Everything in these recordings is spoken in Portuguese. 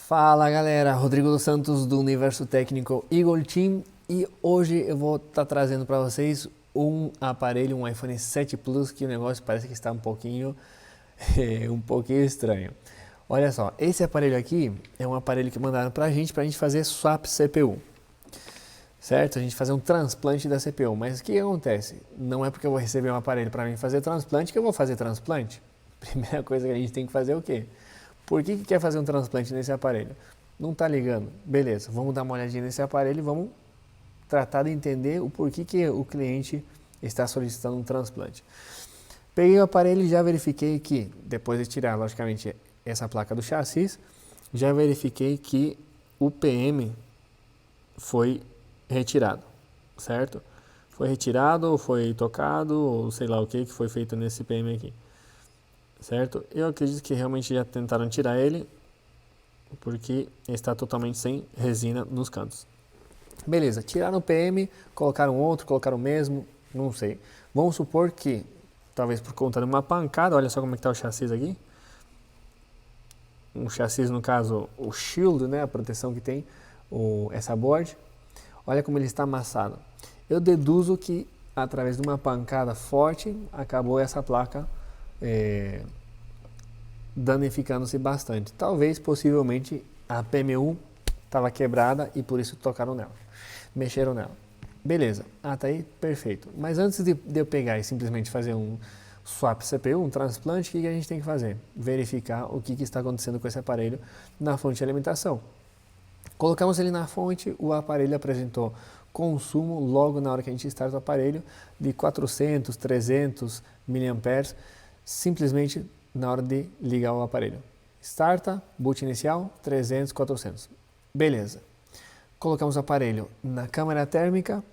Fala galera, Rodrigo dos Santos do Universo Técnico Eagle Team e hoje eu vou estar trazendo para vocês um aparelho, um iPhone 7 Plus, que o negócio parece que está um pouquinho estranho. Olha só, esse aparelho aqui é um aparelho que mandaram para a gente fazer swap CPU, certo? A gente fazer um transplante da CPU, mas o que acontece? Não é porque eu vou receber um aparelho para mim fazer transplante que eu vou fazer transplante. Primeira coisa que a gente tem que fazer é o quê? Por que quer fazer um transplante nesse aparelho? Não está ligando? Beleza, vamos dar uma olhadinha nesse aparelho e vamos tratar de entender o porquê que o cliente está solicitando um transplante. Peguei o aparelho e já verifiquei que, depois de tirar, logicamente, essa placa do chassi, já verifiquei que o PM foi retirado, certo? Foi retirado, ou foi tocado, ou sei lá o que foi feito nesse PM aqui. Certo? Eu acredito que realmente já tentaram tirar ele, porque está totalmente sem resina nos cantos. Beleza, tiraram o PM, colocaram outro, colocaram o mesmo, não sei. Vamos supor que, talvez por conta de uma pancada, olha só como é que está o chassi aqui. Um chassi, no caso, o shield, né, a proteção que tem, essa board. Olha como ele está amassado. Eu deduzo que, através de uma pancada forte, acabou essa placa danificando-se bastante. Talvez, possivelmente, a PMU estava quebrada e por isso tocaram nela, mexeram nela. Beleza, até aí perfeito. Mas antes de eu pegar e simplesmente fazer um swap CPU, um transplante, o que a gente tem que fazer? Verificar o que está acontecendo com esse aparelho na fonte de alimentação. Colocamos ele na fonte, o aparelho apresentou consumo logo na hora que a gente starta o aparelho de 400, 300 mAh, simplesmente na hora de ligar o aparelho. Starta, boot inicial, 300, 400. Beleza. Colocamos o aparelho na câmara térmica,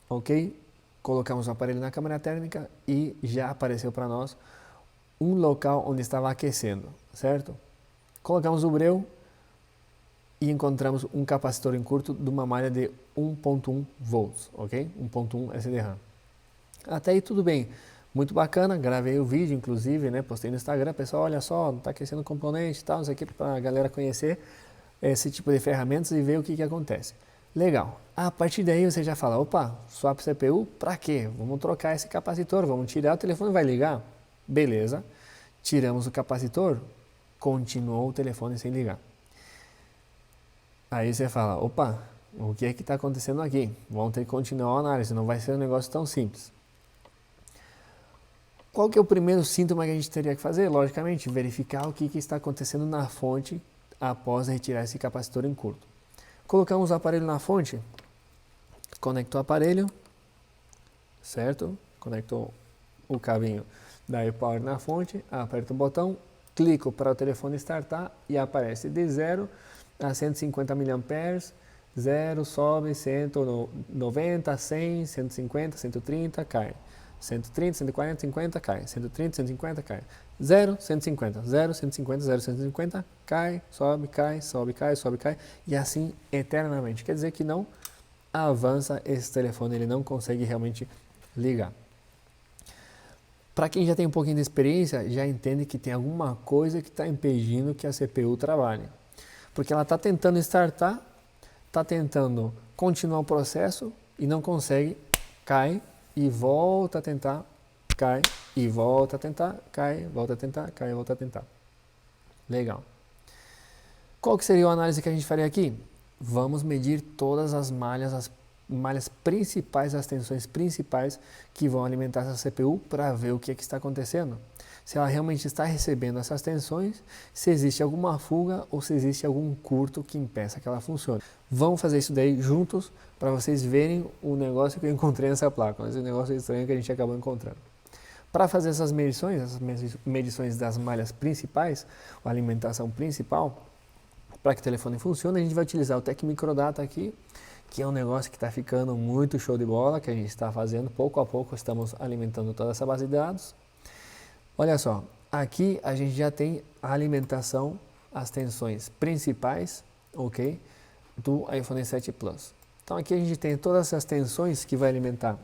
ok? Colocamos o aparelho na câmara térmica e já apareceu para nós um local onde estava aquecendo, certo? Colocamos o breu e encontramos um capacitor em curto de uma malha de 1.1 volts, ok? 1.1 SDRAM. Até aí tudo bem. Muito bacana, gravei o vídeo, inclusive, né, postei no Instagram, pessoal, olha só, está aquecendo o componente e tal, isso aqui para a galera conhecer esse tipo de ferramentas e ver o que acontece. Legal. A partir daí você já fala, opa, swap CPU, para quê? Vamos trocar esse capacitor, vamos tirar, o telefone vai ligar? Beleza. Tiramos o capacitor, continuou o telefone sem ligar. Aí você fala, opa, o que é que está acontecendo aqui? Vamos ter que continuar a análise, não vai ser um negócio tão simples. Qual que é o primeiro síntoma que a gente teria que fazer? Logicamente, verificar o que está acontecendo na fonte após retirar esse capacitor em curto. Colocamos o aparelho na fonte, conectou o aparelho, certo? Conectou o cabinho da AirPower na fonte, aperta o botão, clico para o telefone startar e aparece de 0 a 150 mAh, 0 sobe, 190, 100, 150, 130, cai. 130, 140, 50, cai. 130, 150, cai. 0, 150, 0, 150, 0, 150, cai, sobe, cai, sobe, cai, sobe, cai. E assim eternamente. Quer dizer que não avança esse telefone, ele não consegue realmente ligar. Para quem já tem um pouquinho de experiência, já entende que tem alguma coisa que está impedindo que a CPU trabalhe. Porque ela está tentando startar, está tentando continuar o processo e não consegue, cai, e volta a tentar, cai, e volta a tentar, cai, volta a tentar, cai, volta a tentar. Legal. Qual que seria a análise que a gente faria aqui? Vamos medir todas as malhas principais, as tensões principais que vão alimentar essa CPU para ver o que está acontecendo. Se ela realmente está recebendo essas tensões, se existe alguma fuga ou se existe algum curto que impeça que ela funcione. Vamos fazer isso daí juntos para vocês verem o negócio que eu encontrei nessa placa, esse negócio estranho que a gente acabou encontrando. Para fazer essas medições das malhas principais, a alimentação principal, para que o telefone funcione, a gente vai utilizar o Tech Microdata aqui, que é um negócio que está ficando muito show de bola, que a gente está fazendo pouco a pouco, estamos alimentando toda essa base de dados. Olha só, aqui a gente já tem a alimentação, as tensões principais, ok, do iPhone 7 Plus. Então aqui a gente tem todas essas tensões que vai alimentar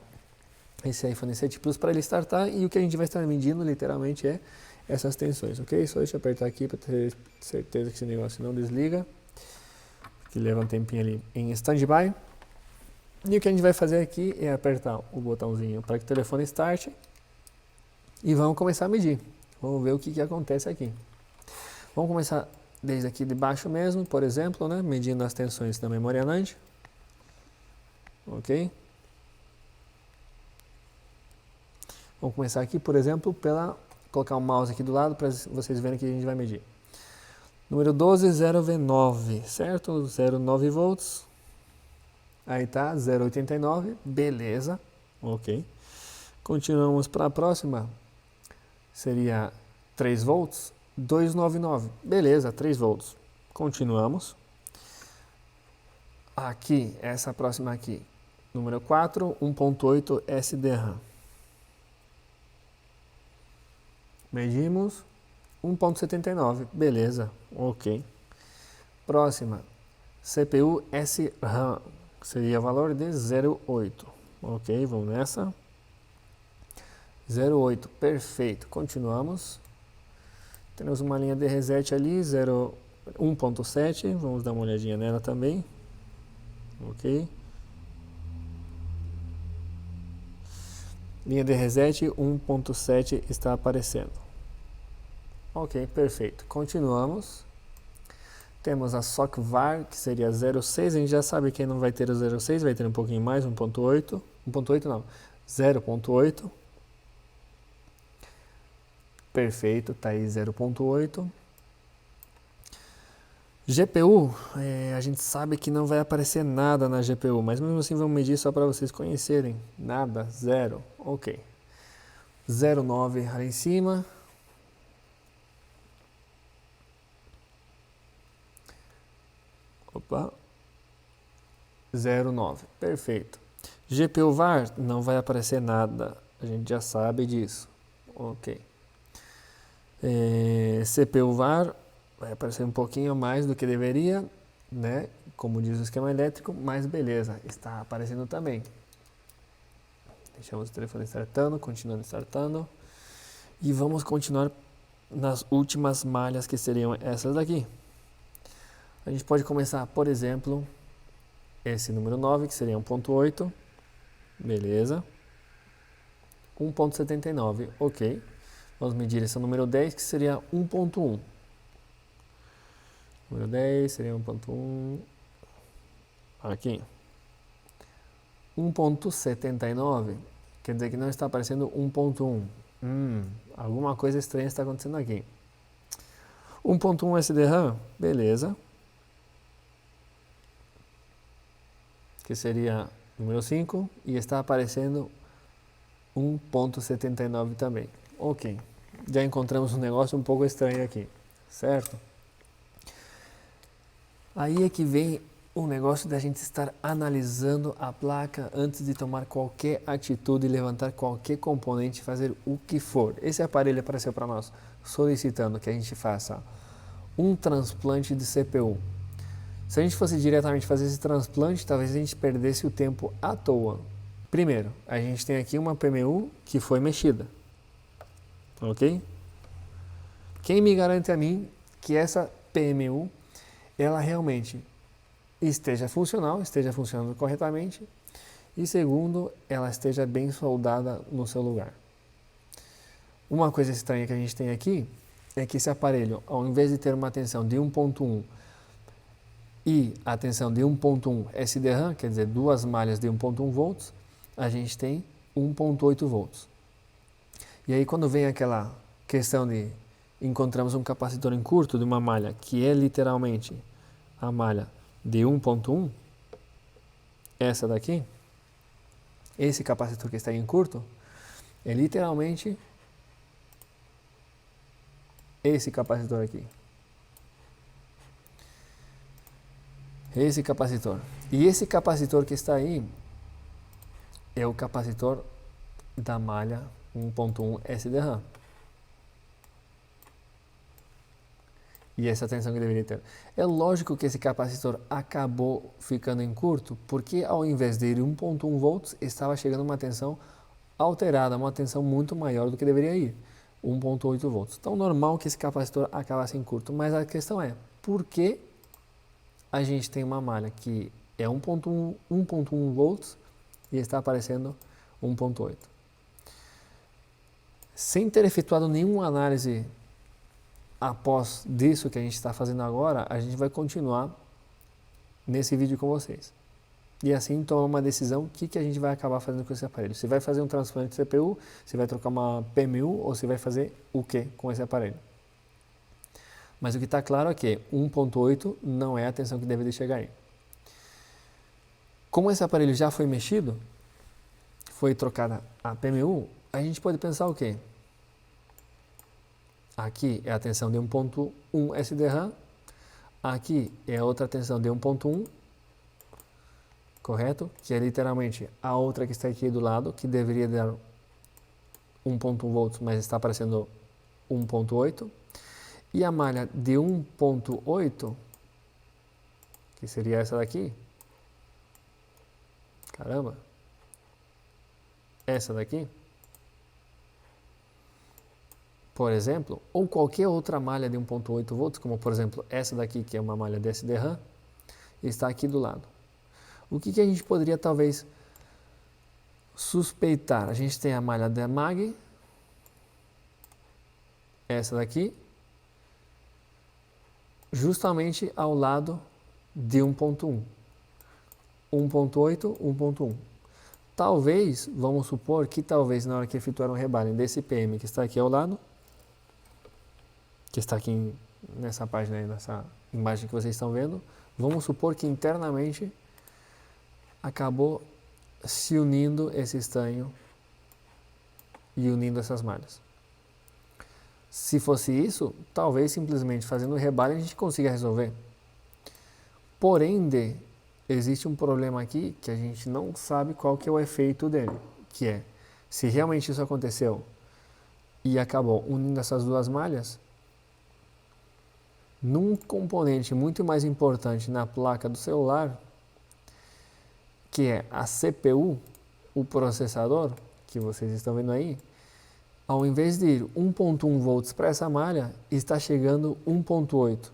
esse iPhone 7 Plus para ele startar, e o que a gente vai estar medindo literalmente é essas tensões, ok? Só deixa eu apertar aqui para ter certeza que esse negócio não desliga. que leva um tempinho ali em standby. E o que a gente vai fazer aqui é apertar o botãozinho para que o telefone starte e vamos começar a medir. Vamos ver o que acontece aqui. Vamos começar desde aqui de baixo mesmo, por exemplo, né, medindo as tensões da memória NAND. Ok? Vamos começar aqui, por exemplo, colocar o mouse aqui do lado para vocês verem que a gente vai medir. Número 120V9, certo? 0,9 volts. Aí tá, 0,89, beleza. Ok. Continuamos para a próxima. Seria 3 volts, 299, beleza, 3 volts. Continuamos. Aqui, essa próxima aqui. Número 4, 1.8 SDRAM. Medimos 1.79, beleza, ok. Próxima, CPU SRAM, seria valor de 0,8. Ok, vamos nessa. 0,8, perfeito, continuamos. Temos uma linha de reset ali, 1.7, vamos dar uma olhadinha nela também. Ok. Linha de reset 1.7 está aparecendo. Ok, perfeito. Continuamos. Temos a SOC-VAR, que seria 0.6. A gente já sabe que não vai ter o 0.6, vai ter um pouquinho mais, 1.8. 1.8 não, 0.8. Perfeito, tá aí 0.8. GPU, a gente sabe que não vai aparecer nada na GPU, mas mesmo assim vamos medir só para vocês conhecerem. Nada, zero, ok. 0,9 ali em cima. Opa. 0,9, perfeito. GPU VAR, não vai aparecer nada, a gente já sabe disso. Ok. CPU VAR, vai aparecer um pouquinho mais do que deveria, né? Como diz o esquema elétrico, mas beleza, está aparecendo também. Deixamos o telefone startando, continuando startando. E vamos continuar nas últimas malhas, que seriam essas daqui. A gente pode começar, por exemplo, esse número 9, que seria 1.8. Beleza. 1.79, ok. Vamos medir esse número 10, que seria 1.1. Número 10 seria 1.1. Aqui. 1.79. Quer dizer que não está aparecendo 1.1. Alguma coisa estranha está acontecendo aqui. 1.1 SDRAM. Beleza. Que seria número 5. E está aparecendo 1.79 também. Ok. Já encontramos um negócio um pouco estranho aqui. Certo? Aí é que vem o negócio da gente estar analisando a placa antes de tomar qualquer atitude, levantar qualquer componente, fazer o que for. Esse aparelho apareceu para nós solicitando que a gente faça um transplante de CPU. Se a gente fosse diretamente fazer esse transplante, talvez a gente perdesse o tempo à toa. Primeiro, a gente tem aqui uma PMU que foi mexida. Ok? Quem me garante a mim que essa PMU ela realmente esteja funcional, esteja funcionando corretamente, e segundo, ela esteja bem soldada no seu lugar. Uma coisa estranha que a gente tem aqui é que esse aparelho, ao invés de ter uma tensão de 1.1 e a tensão de 1.1 SDRAM, quer dizer, duas malhas de 1.1 volts, a gente tem 1.8 volts. E aí quando vem aquela questão de encontramos um capacitor em curto de uma malha que é literalmente a malha de 1.1, essa daqui, esse capacitor que está em curto, é literalmente esse capacitor aqui. Esse capacitor. E esse capacitor que está aí é o capacitor da malha 1.1 SDRAM. E essa tensão que deveria ter. É lógico que esse capacitor acabou ficando em curto, porque ao invés de ir 1.1 volts, estava chegando uma tensão alterada, uma tensão muito maior do que deveria ir, 1.8 volts. Então, normal que esse capacitor acabasse em curto, mas a questão é, por que a gente tem uma malha que é 1.1 volts e está aparecendo 1.8. Sem ter efetuado nenhuma análise após disso que a gente está fazendo agora, a gente vai continuar nesse vídeo com vocês. E assim tomar uma decisão, o que a gente vai acabar fazendo com esse aparelho. Se vai fazer um transplante de CPU, se vai trocar uma PMU ou se vai fazer o que com esse aparelho. Mas o que está claro é que 1.8 não é a tensão que deveria chegar aí. Como esse aparelho já foi mexido, foi trocada a PMU, a gente pode pensar o quê? Aqui é a tensão de 1.1 SDRAM, aqui é a outra tensão de 1.1, correto? Que é literalmente a outra que está aqui do lado, que deveria dar 1.1 volts, mas está aparecendo 1.8. E a malha de 1.8, que seria essa daqui, caramba, essa daqui, por exemplo, ou qualquer outra malha de 1.8 volts, como por exemplo essa daqui, que é uma malha de SDRAM, está aqui do lado. O que a gente poderia talvez suspeitar? A gente tem a malha da MAG, essa daqui, justamente ao lado de 1.1. 1.8, 1.1. Talvez, vamos supor que talvez na hora que efetuaram o rebalem desse PM que está aqui ao lado, que está aqui nessa página aí, nessa imagem que vocês estão vendo, vamos supor que internamente acabou se unindo esse estanho e unindo essas malhas. Se fosse isso, talvez simplesmente fazendo o rebalho a gente consiga resolver. Porém, existe um problema aqui que a gente não sabe qual que é o efeito dele, que é, se realmente isso aconteceu e acabou unindo essas duas malhas, num componente muito mais importante na placa do celular, que é a CPU, o processador, que vocês estão vendo aí, ao invés de ir 1.1 volts para essa malha, está chegando 1.8.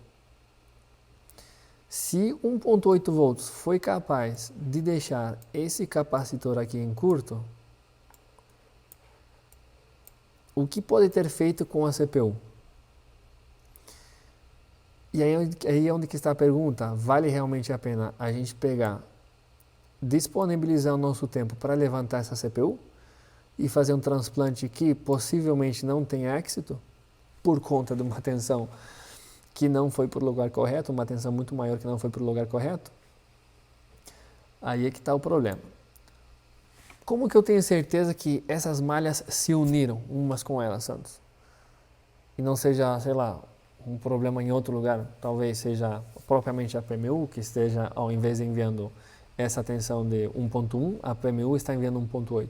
Se 1.8 volts foi capaz de deixar esse capacitor aqui em curto, o que pode ter feito com a CPU? E aí é onde que está a pergunta, vale realmente a pena a gente pegar, disponibilizar o nosso tempo para levantar essa CPU e fazer um transplante que possivelmente não tenha êxito por conta de uma tensão que não foi para o lugar correto, uma tensão muito maior que não foi para o lugar correto? Aí é que está o problema. Como que eu tenho certeza que essas malhas se uniram umas com elas, Santos? E não seja, sei lá, um problema em outro lugar, talvez seja propriamente a PMU que esteja, ao invés de enviando essa tensão de 1.1, a PMU está enviando 1.8.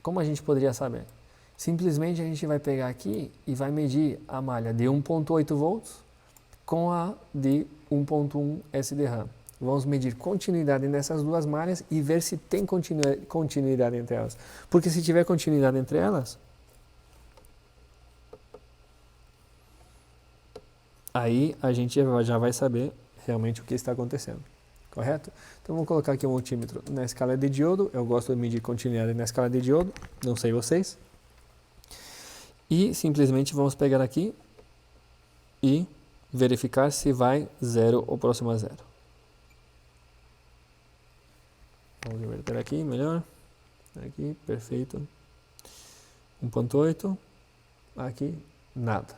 Como a gente poderia saber? Simplesmente a gente vai pegar aqui e vai medir a malha de 1.8 volts com a de 1.1 SDRAM. Vamos medir continuidade nessas duas malhas e ver se tem continuidade entre elas. Porque se tiver continuidade entre elas, aí a gente já vai saber realmente o que está acontecendo. Correto? Então vamos colocar aqui um multímetro na escala de diodo. Eu gosto de medir continuidade na escala de diodo, não sei vocês. E simplesmente vamos pegar aqui e verificar se vai 0 ou próximo a 0. Vamos inverter aqui, melhor. Aqui, perfeito. 1.8. Aqui, nada.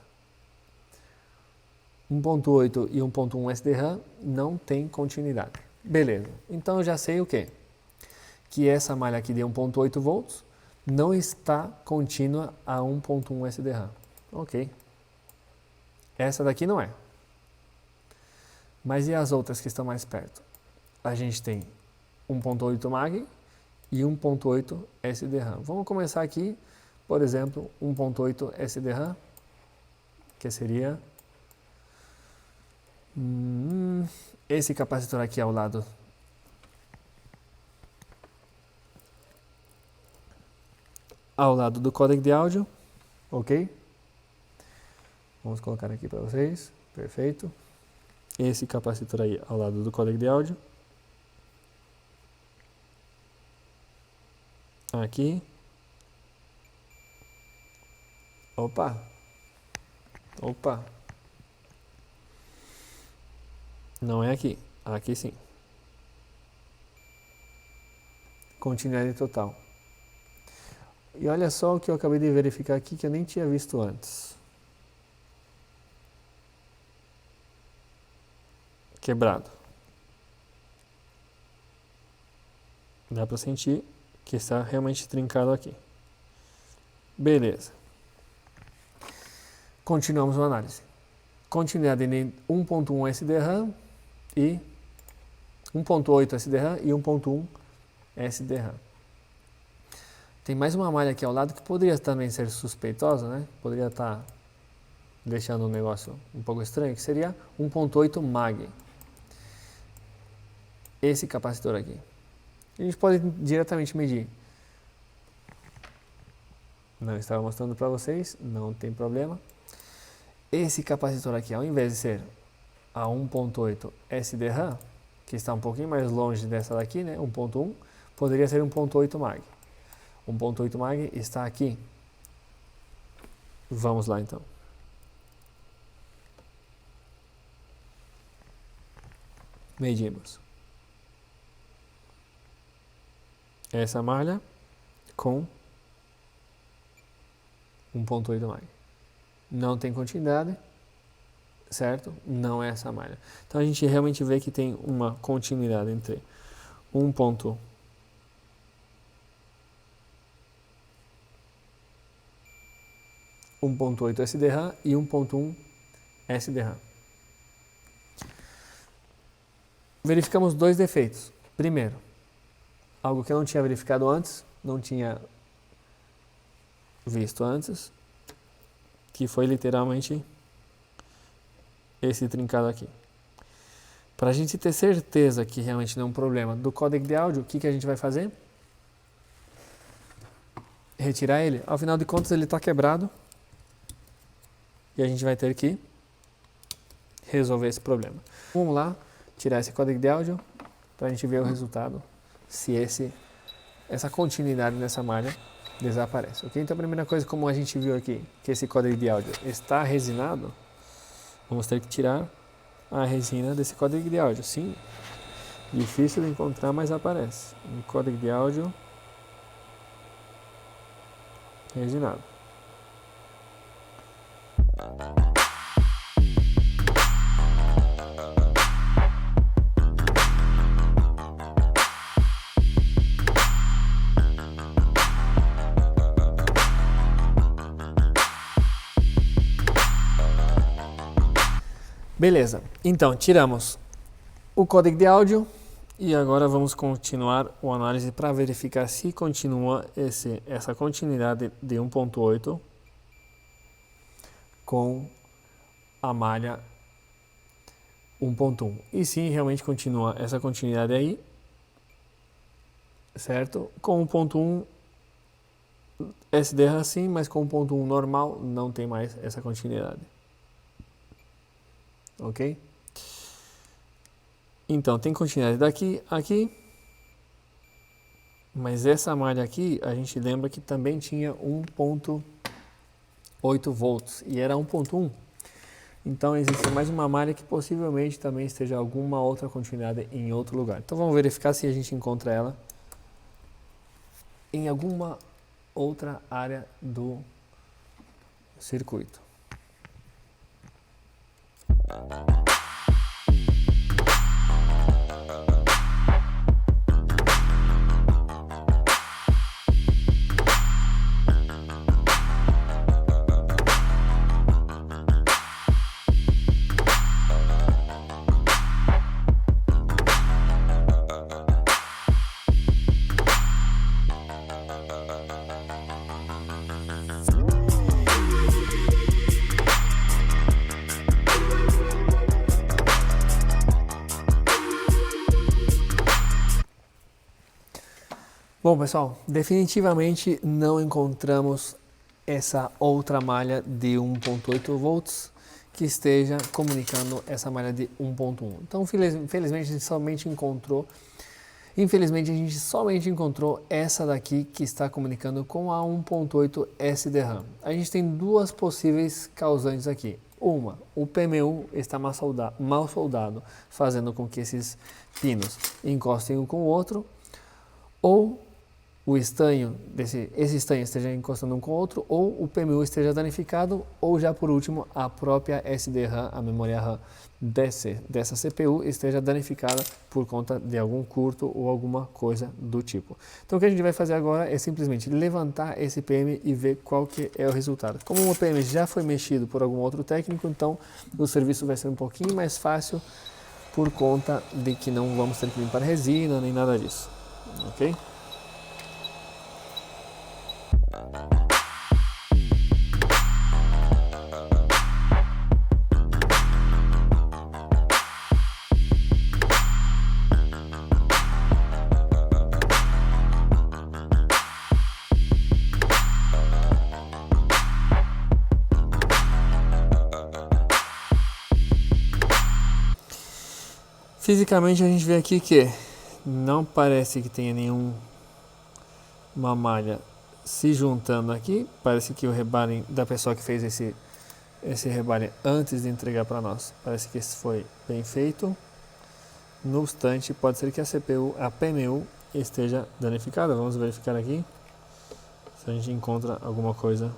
1.8 e 1.1 SDRAM não tem continuidade. Beleza. Então eu já sei o quê? Que essa malha aqui de 1.8 volts não está contínua a 1.1 SDRAM. Ok. Essa daqui não é. Mas e as outras que estão mais perto? A gente tem 1.8 MAG e 1.8 SDRAM. Vamos começar aqui, por exemplo, 1.8 SDRAM, que seria esse capacitor aqui ao lado. Ao lado do códec de áudio, ok? Vamos colocar aqui para vocês, perfeito. esse capacitor aí ao lado do códec de áudio. Aqui. Opa. Não é aqui. Aqui sim. Continuidade total. E olha só o que eu acabei de verificar aqui que eu nem tinha visto antes. Quebrado. Dá para sentir que está realmente trincado aqui. Beleza. Continuamos a análise. Continuidade em 1.1 SDRAM e 1.8 SDRAM e 1.1 SDRAM. Tem mais uma malha aqui ao lado que poderia também ser suspeitosa, né? Poderia estar deixando o negócio um pouco estranho, que seria 1.8 MAG. Esse capacitor aqui. A gente pode diretamente medir. Não estava mostrando para vocês, não tem problema. Esse capacitor aqui, ao invés de ser a 1.8 SDRAM, que está um pouquinho mais longe dessa daqui, né, 1.1, poderia ser 1.8 MAG. 1.8 MAG está aqui. Vamos lá então. Medimos. Essa malha com 1.8 MAG. Não tem continuidade, certo? Não é essa malha. Então a gente realmente vê que tem uma continuidade entre 1.8 SDRAM e 1.1 SDRAM. Verificamos dois defeitos. Primeiro, algo que eu não tinha verificado antes, não tinha visto antes, que foi literalmente esse trincado aqui. Para a gente ter certeza que realmente não é um problema do códec de áudio, o que a gente vai fazer? Retirar ele. Ao final de contas ele está quebrado e a gente vai ter que resolver esse problema. Vamos lá, tirar esse códec de áudio para a gente ver o resultado, se essa continuidade nessa malha desaparece, ok? Então a primeira coisa, como a gente viu aqui, que esse códec de áudio está resinado, vamos ter que tirar a resina desse códec de áudio. Sim, difícil de encontrar, mas aparece. Um códec de áudio resinado. Beleza, então tiramos o códec de áudio e agora vamos continuar a análise para verificar se continua essa continuidade de 1.8 com a malha 1.1. E sim, realmente continua essa continuidade aí, certo? Com 1.1 SDRAM sim, mas com 1.1 normal não tem mais essa continuidade. Ok? Então, tem continuidade daqui, aqui. Mas essa malha aqui, a gente lembra que também tinha 1.8 volts. E era 1.1. Então, existe mais uma malha que possivelmente também esteja alguma outra continuidade em outro lugar. Então, vamos verificar se a gente encontra ela em alguma outra área do circuito. Bom, pessoal, definitivamente não encontramos essa outra malha de 1.8 volts que esteja comunicando essa malha de 1.1. Então, infelizmente, a gente somente encontrou essa daqui que está comunicando com a 1.8 SDRAM. A gente tem duas possíveis causantes aqui. Uma, o PMU está mal soldado, fazendo com que esses pinos encostem um com o outro, ou o estanho, esse estanho esteja encostando um com o outro, ou o PMU esteja danificado, ou já por último, a própria SDRAM, a memória RAM dessa CPU, esteja danificada por conta de algum curto ou alguma coisa do tipo. Então o que a gente vai fazer agora é simplesmente levantar esse PM e ver qual que é o resultado. Como o PM já foi mexido por algum outro técnico, então o serviço vai ser um pouquinho mais fácil por conta de que não vamos ter que limpar resina nem nada disso, ok? Fisicamente a gente vê aqui que não parece que tenha nenhuma malha se juntando aqui. Parece que o rebalem da pessoa que fez esse rebalem antes de entregar para nós, parece que esse foi bem feito. No obstante, pode ser que a PMU esteja danificada. Vamos verificar aqui se a gente encontra alguma coisa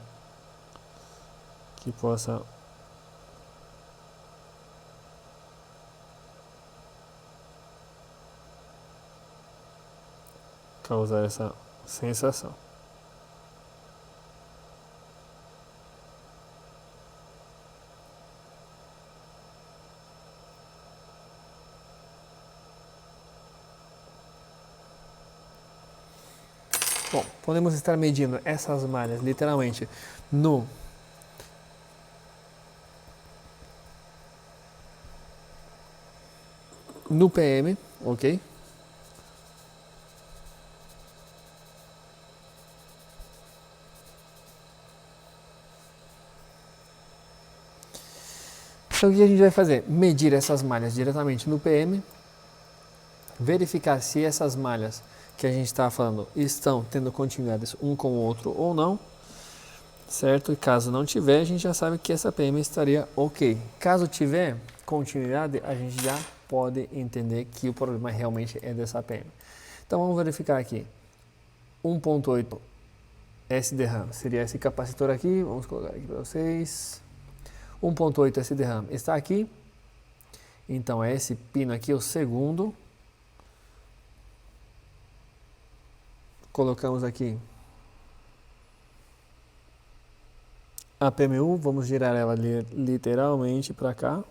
que possa causar essa sensação. Bom, podemos estar medindo essas malhas literalmente no PM, ok? Então o que a gente vai fazer? Medir essas malhas diretamente no PM, verificar se essas malhas que a gente está falando estão tendo continuidades um com o outro ou não, certo? E caso não tiver, a gente já sabe que essa PM estaria ok. Caso tiver continuidade, a gente já pode entender que o problema realmente é dessa PM. Então vamos verificar aqui. 1.8 SDRAM seria esse capacitor aqui, vamos colocar aqui para vocês. 1.8 SDRAM está aqui, então é esse pino aqui, o segundo. Colocamos aqui a PMU, vamos girar ela literalmente para cá.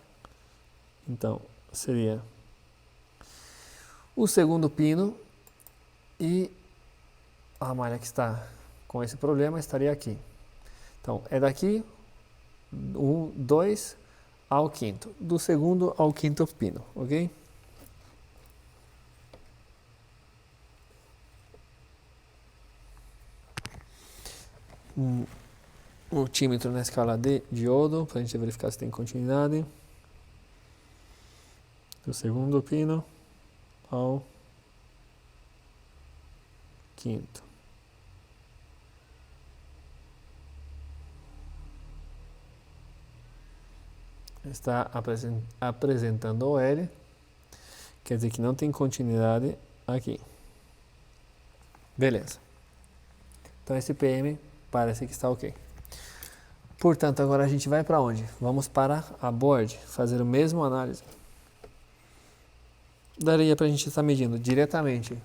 Então seria o segundo pino e a malha que está com esse problema estaria aqui. Então é daqui 2 ao quinto, do segundo ao quinto pino, ok? Multímetro na escala de diodo, para a gente verificar se tem continuidade. Do segundo pino ao quinto. Está apresentando OL, quer dizer que não tem continuidade aqui. Beleza. Então esse PM parece que está ok. Portanto, agora a gente vai para onde? Vamos para a board, fazer a mesma análise. Daria para a gente estar medindo diretamente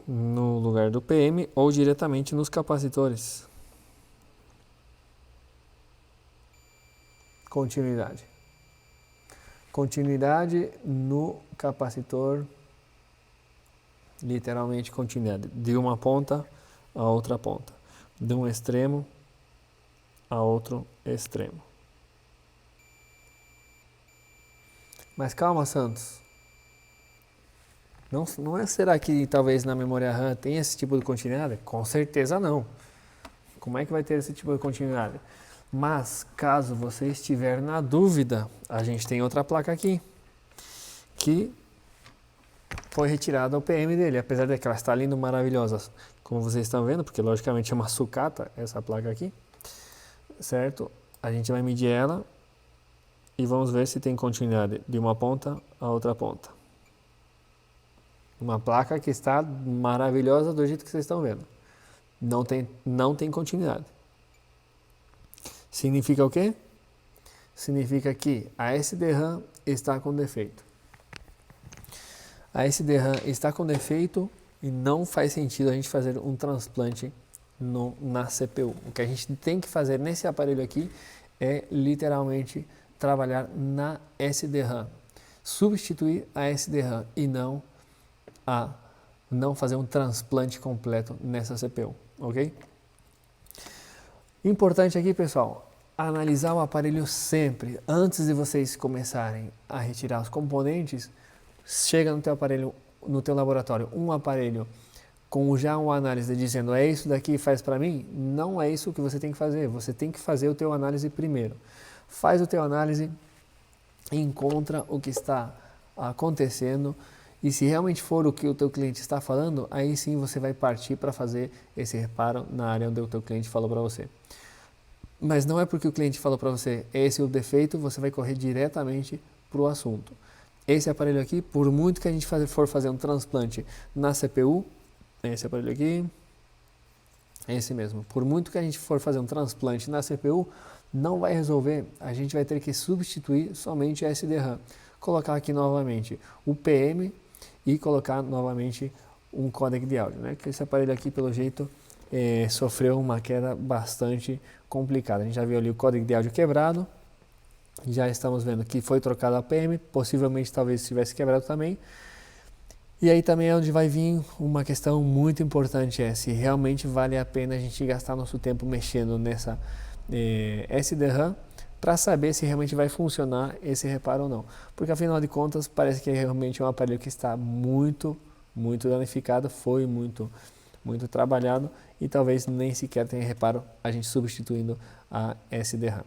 no lugar do PM ou diretamente nos capacitores. Continuidade. Continuidade no capacitor, literalmente continuidade, de uma ponta a outra ponta, de um extremo a outro extremo. Mas calma, Santos. Não é, será que talvez na memória RAM tenha esse tipo de continuidade? Com certeza não. Como é que vai ter esse tipo de continuidade? Mas, caso você estiver na dúvida, a gente tem outra placa aqui, que foi retirada o PM dele, apesar de que ela está linda, maravilhosa, como vocês estão vendo, porque logicamente é uma sucata essa placa aqui, certo? A gente vai medir ela e vamos ver se tem continuidade de uma ponta a outra ponta. Uma placa que está maravilhosa do jeito que vocês estão vendo. Não tem continuidade. Significa o quê? Significa que a SDRAM está com defeito. A SDRAM está com defeito e não faz sentido a gente fazer um transplante na CPU. O que a gente tem que fazer nesse aparelho aqui é literalmente trabalhar na SDRAM. Substituir a SDRAM e não fazer um transplante completo nessa CPU, ok? Importante aqui, pessoal, analisar o aparelho sempre. Antes de vocês começarem a retirar os componentes, chega no teu aparelho, no teu laboratório, um aparelho com já uma análise dizendo é isso daqui faz para mim, não é isso que você tem que fazer. Você tem que fazer o teu análise primeiro. Faz o teu análise, encontra o que está acontecendo e se realmente for o que o teu cliente está falando, aí sim você vai partir para fazer esse reparo na área onde o teu cliente falou para você. Mas não é porque o cliente falou para você esse é o defeito, você vai correr diretamente para o assunto. Esse aparelho aqui, por muito que a gente for fazer um transplante na CPU, esse aparelho aqui, esse mesmo, por muito que a gente for fazer um transplante na CPU, não vai resolver, a gente vai ter que substituir somente a SDRAM. Colocar aqui novamente o PM e colocar novamente um códec de áudio, né? Que esse aparelho aqui, pelo jeito, sofreu uma queda bastante complicada. A gente já viu ali o códec de áudio quebrado, já estamos vendo que foi trocado a PM, possivelmente talvez tivesse quebrado também. E aí também é onde vai vir uma questão muito importante, se realmente vale a pena a gente gastar nosso tempo mexendo nessa SDRAM para saber se realmente vai funcionar esse reparo ou não. Porque afinal de contas parece que é realmente um aparelho que está muito danificado, foi muito trabalhado e talvez nem sequer tenha reparo a gente substituindo a SDRAM.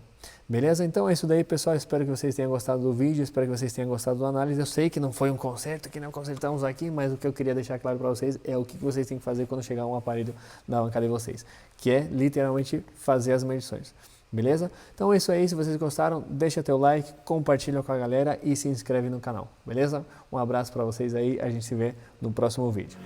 Beleza? Então é isso daí, pessoal. Espero que vocês tenham gostado do vídeo, espero que vocês tenham gostado da análise. Eu sei que não foi um conserto, que não consertamos aqui, mas o que eu queria deixar claro para vocês é o que vocês têm que fazer quando chegar um aparelho na bancada de vocês, que é literalmente fazer as medições. Beleza? Então é isso aí, se vocês gostaram, deixa teu like, compartilha com a galera e se inscreve no canal. Beleza? Um abraço para vocês aí, a gente se vê no próximo vídeo.